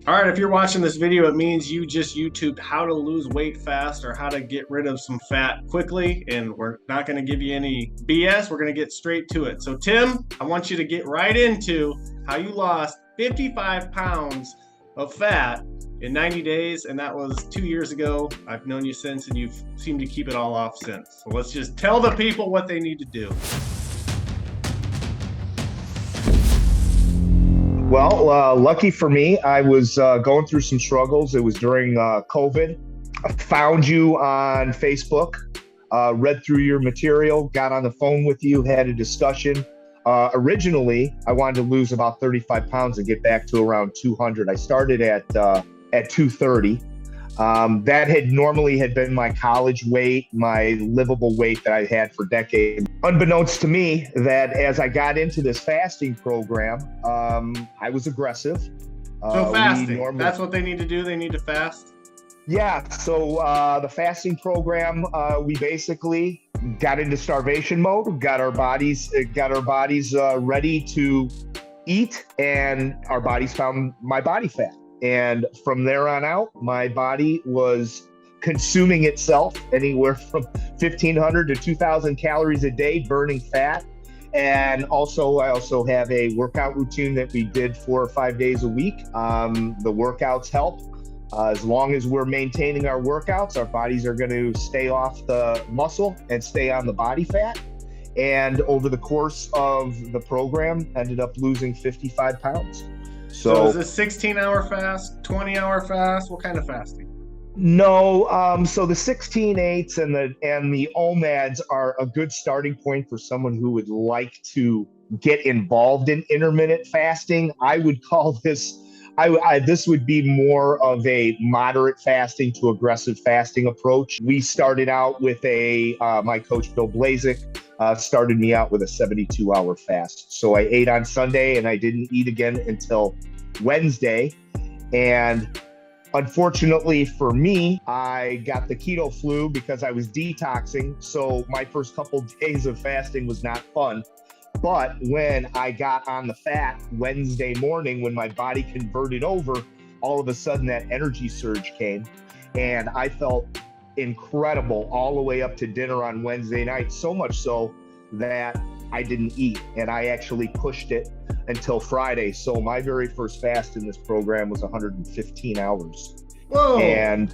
All right, if you're watching this video, it means you just YouTubed how to lose weight fast or how to get rid of some fat quickly. And we're not going to give you any BS. We're going to get straight to it. So, Tim, I want you to get right into how you lost 55 pounds of fat in 90 days. And that was 2 years ago. I've known you since, and you've seemed to keep it all off since. So, let's just tell the people what they need to do. Well, lucky for me, I was going through some struggles. It was during COVID. I found you on Facebook, read through your material, got on the phone with you, had a discussion. Originally, I wanted to lose about 35 pounds and get back to around 200. I started at 230. That had normally been my college weight, my livable weight that I had for decades. Unbeknownst to me, that as I got into this fasting program, I was aggressive. So fasting, that's what they need to do. They need to fast. Yeah. So the fasting program, we basically got into starvation mode, got our bodies ready to eat, and our bodies found my body fat. And from there on out, my body was consuming itself anywhere from 1,500 to 2,000 calories a day, burning fat. And I also have a workout routine that we did 4 or 5 days a week. The workouts help. As long as we're maintaining our workouts, our bodies are going to stay off the muscle and stay on the body fat. And over the course of the program, ended up losing 55 pounds. So is this 16-hour fast, 20-hour fast? What kind of fasting? No, so the 16/8s and the OMADs are a good starting point for someone who would like to get involved in intermittent fasting. I would call this, this would be more of a moderate fasting to aggressive fasting approach. We started out with my coach Bill Blazik started me out with a 72-hour fast. So I ate on Sunday and I didn't eat again until Wednesday. And unfortunately for me, I got the keto flu because I was detoxing. So my first couple of days of fasting was not fun. But when I got on the fat Wednesday morning, when my body converted over, all of a sudden that energy surge came and I felt incredible all the way up to dinner on Wednesday night, so much so that I didn't eat, and I actually pushed it until Friday. So my very first fast in this program was 115 hours. Whoa. And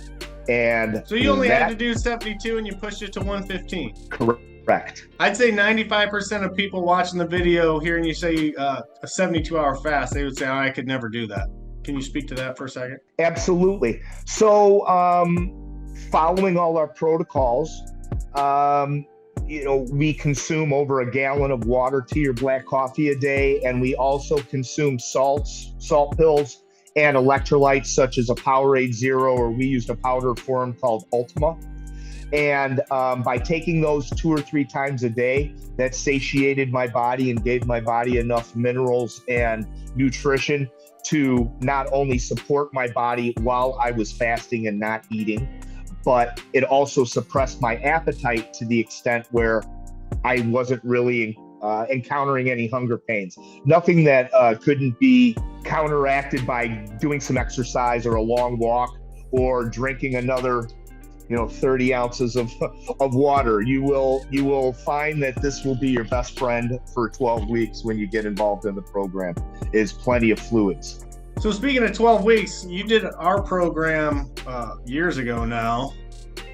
so you only had to do 72 and you pushed it to 115. Correct. I'd say 95% of people watching the video, hearing you say a 72-hour fast, they would say, oh, I could never do that. Can you speak to that for a second? Absolutely. So following all our protocols, we consume over a gallon of water, tea, or black coffee a day, and we also consume salt pills, and electrolytes such as a Powerade Zero, or we used a powder form called Ultima. And by taking those 2 or 3 times a day, that satiated my body and gave my body enough minerals and nutrition to not only support my body while I was fasting and not eating, but it also suppressed my appetite to the extent where I wasn't really encountering any hunger pains. Nothing that couldn't be counteracted by doing some exercise or a long walk or drinking another 30 ounces of water. You will find that this will be your best friend for 12 weeks when you get involved in the program, is plenty of fluids. So speaking of 12 weeks, you did our program years ago now.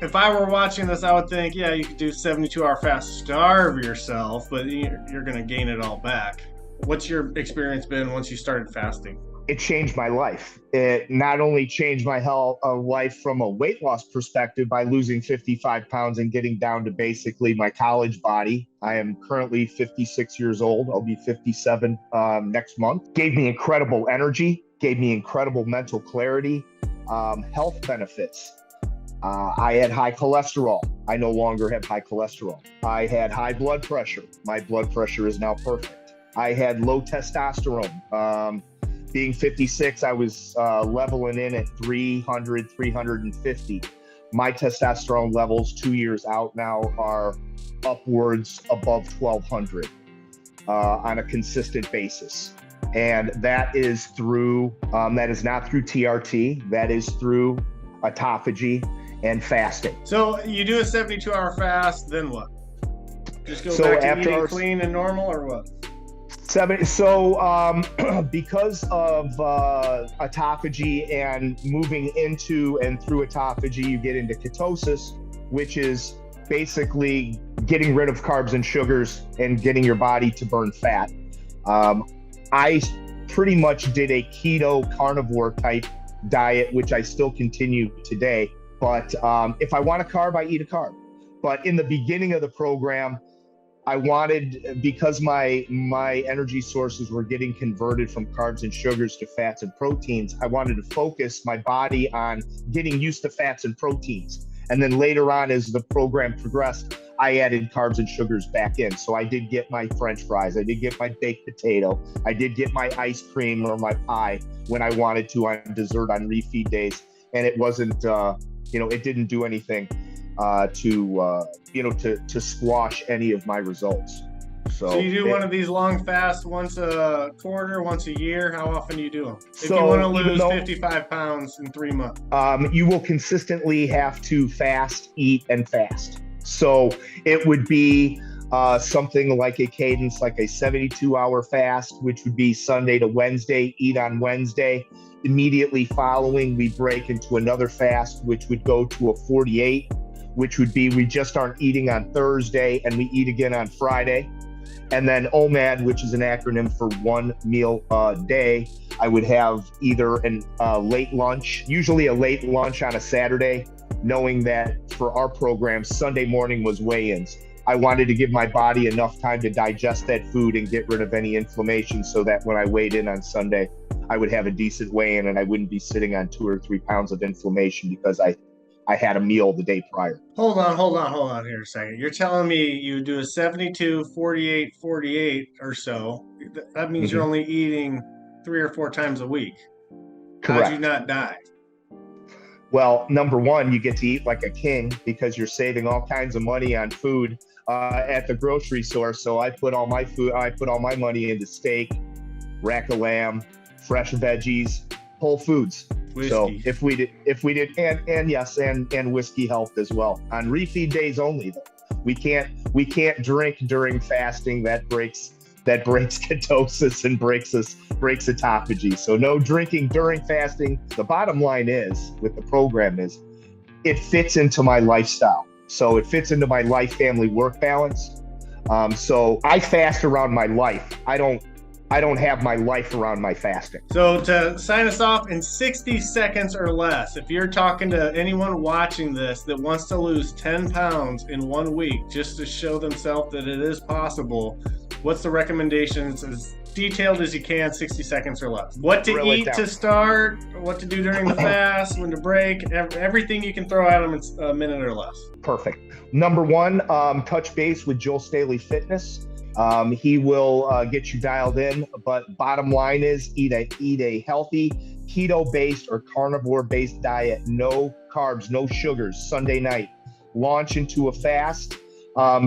If I were watching this, I would think, yeah, you could do 72-hour fast, starve yourself, but you're going to gain it all back. What's your experience been once you started fasting? It changed my life. It not only changed my life from a weight loss perspective by losing 55 pounds and getting down to basically my college body. I am currently 56 years old. I'll be 57 next month. Gave me incredible energy, gave me incredible mental clarity, health benefits. I had high cholesterol. I no longer have high cholesterol. I had high blood pressure. My blood pressure is now perfect. I had low testosterone. Being 56, I was leveling in at 300, 350. My testosterone levels 2 years out now are upwards above 1,200 on a consistent basis. And that is through, that is not through TRT, that is through autophagy and fasting. So you do a 72-hour fast, then what? Just go So back to after eating clean and normal, or what? Because of autophagy and moving into and through autophagy, you get into ketosis, which is basically getting rid of carbs and sugars and getting your body to burn fat. I pretty much did a keto carnivore type diet, which I still continue today. But if I want a carb, I eat a carb. But in the beginning of the program, I wanted, because my energy sources were getting converted from carbs and sugars to fats and proteins, I wanted to focus my body on getting used to fats and proteins. And then later on, as the program progressed, I added carbs and sugars back in. So I did get my French fries, I did get my baked potato, I did get my ice cream or my pie when I wanted to on dessert on refeed days. And it wasn't, it didn't do anything to squash any of my results. So you do one of these long fasts once a quarter, once a year? How often do you do them? If you want to lose 55 pounds in 3 months. You will consistently have to fast, eat, and fast. So it would be something like a Cadence, like a 72-hour fast, which would be Sunday to Wednesday, eat on Wednesday. Immediately following, we break into another fast, which would go to a 48, which would be we just aren't eating on Thursday and we eat again on Friday. And then OMAD, which is an acronym for 1 meal a day. I would have either a late lunch, usually a late lunch on a Saturday, knowing that for our program, Sunday morning was weigh-ins. I wanted to give my body enough time to digest that food and get rid of any inflammation so that when I weighed in on Sunday, I would have a decent weigh-in and I wouldn't be sitting on 2 or 3 pounds of inflammation because I had a meal the day prior. Hold on here a second. You're telling me you do a 72, 48, 48 or so. That means you're only eating 3 or 4 times a week. Correct. How'd you not die? Well, number one, you get to eat like a king because you're saving all kinds of money on food at the grocery store. So I put all my money into steak, rack of lamb, fresh veggies, Whole Foods. Whiskey. So if we did, and yes, and whiskey helped as well on refeed days only. Though we can't drink during fasting. That breaks ketosis and breaks autophagy. So no drinking during fasting. The bottom line is with the program is it fits into my lifestyle. So it fits into my life, family, work balance. So I fast around my life. I don't have my life around my fasting. So to sign us off in 60 seconds or less, if you're talking to anyone watching this that wants to lose 10 pounds in 1 week just to show themselves that it is possible, what's the recommendations as detailed as you can, 60 seconds or less? What to eat to start, what to do during the fast, when to break, everything you can throw at them in a minute or less. Perfect. Number one, touch base with Joel Staley Fitness. He will get you dialed in, but bottom line is eat a healthy keto-based or carnivore-based diet. No carbs, no sugars. Sunday night, launch into a fast.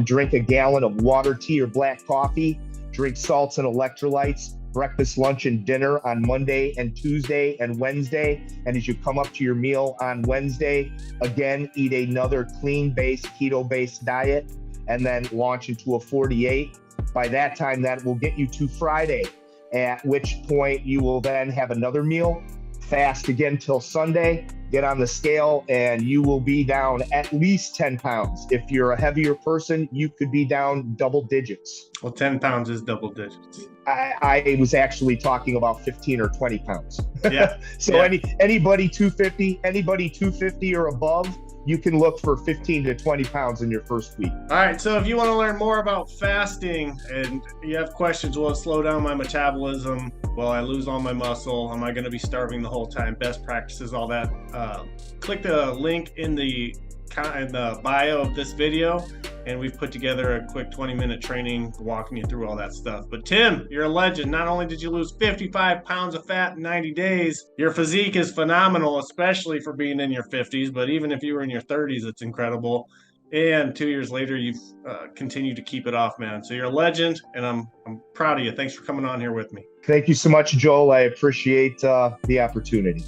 Drink a gallon of water, tea, or black coffee. Drink salts and electrolytes. Breakfast, lunch, and dinner on Monday and Tuesday and Wednesday. And as you come up to your meal on Wednesday, again, eat another clean-based, keto-based diet, and then launch into a 48. By that time, that will get you to Friday, at which point you will then have another meal, fast again till Sunday, get on the scale, and you will be down at least 10 pounds. If you're a heavier person, you could be down double digits. Well, 10 pounds is double digits. I was actually talking about 15 or 20 pounds. Yeah. So yeah. Anybody 250 or above, you can look for 15 to 20 pounds in your first week. All right, so if you want to learn more about fasting and you have questions, will it slow down my metabolism? Will I lose all my muscle? Am I going to be starving the whole time? Best practices, all that. Click the link in the bio of this video, and we've put together a quick 20-minute training walking you through all that stuff. But Tim, you're a legend. Not only did you lose 55 pounds of fat in 90 days, your physique is phenomenal, especially for being in your 50s, but even if you were in your 30s, it's incredible. And 2 years later, you've continued to keep it off, man. So you're a legend, and I'm proud of you. Thanks for coming on here with me. Thank you so much, Joel. I appreciate the opportunity.